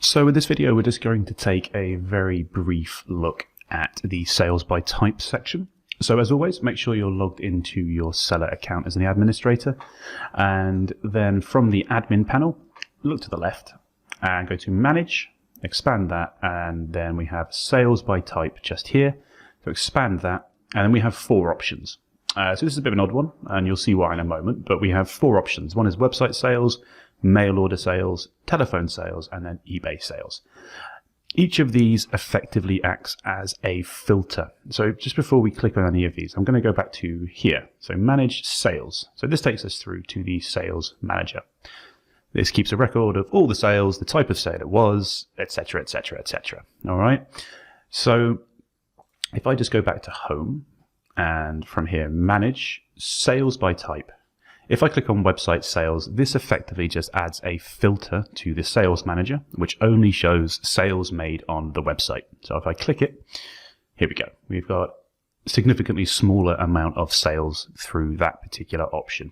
So in this video, we're just going to take a very brief look at the sales by type section. So as always, make sure you're logged into your seller account as an administrator. And then from the admin panel, look to the left and go to manage, expand that. And then we have sales by type just here. So expand that. And then we have four options. So this is a bit of an odd one, and you'll see why in a moment. But we have four options. One is website sales, mail order sales, telephone sales, and then eBay sales. Each of these effectively acts as a filter. So just before we click on any of these, I'm going to go back to here. So manage sales. So this takes us through to the sales manager. This keeps a record of all the sales, the type of sale it was, etc., etc., etc. All right. So if I just go back to home and from here, manage sales by type. If I click on website sales, this effectively just adds a filter to the sales manager, which only shows sales made on the website. So if I click it, here we go. We've got a significantly smaller amount of sales through that particular option.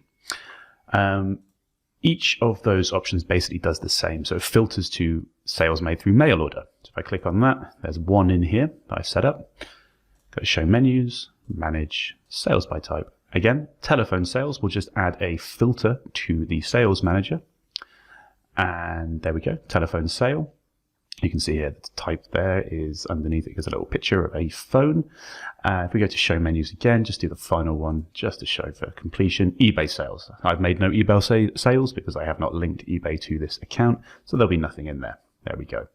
Each of those options basically does the same. So it filters to sales made through mail order. So if I click on that, there's one in here that I've set up. Go to show menus, manage sales by type. Again, telephone sales will just add a filter to the sales manager. And there we go, telephone sale. You can see here the type there is underneath it. There's a little picture of a phone. If we go to show menus again, just do the final one just to show for completion. eBay sales. I've made no eBay sales because I have not linked eBay to this account. So there'll be nothing in there. There we go.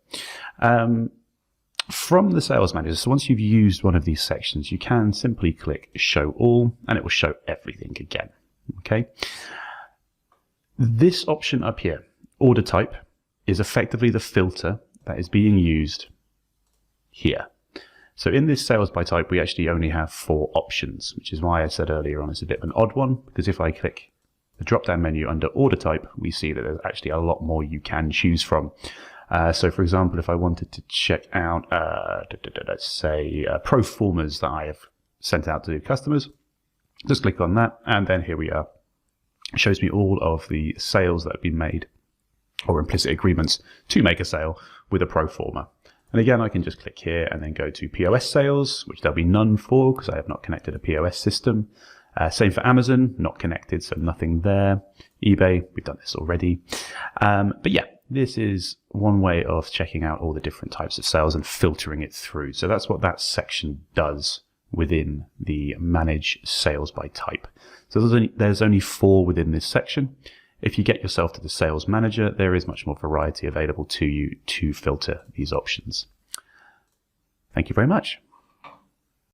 From the sales manager, so once you've used one of these sections, you can simply click show all and it will show everything again. Okay. This option up here, order type, is effectively the filter that is being used here. So in this sales by type, we actually only have four options, which is why I said earlier on it's a bit of an odd one, because if I click the drop down menu under order type, we see that there's actually a lot more you can choose from. So for example, if I wanted to check out, let's say, pro formas that I have sent out to customers, just click on that, and then here we are. It shows me all of the sales that have been made, or implicit agreements to make a sale with a pro forma. And again, I can just click here and then go to POS sales, which there'll be none for because I have not connected a POS system. Same for Amazon, not connected, so nothing there. eBay, we've done this already. But yeah, this is one way of checking out all the different types of sales and filtering it through. So that's what that section does within the manage sales by type. So there's only four within this section. If you get yourself to the sales manager, there is much more variety available to you to filter these options. Thank you very much.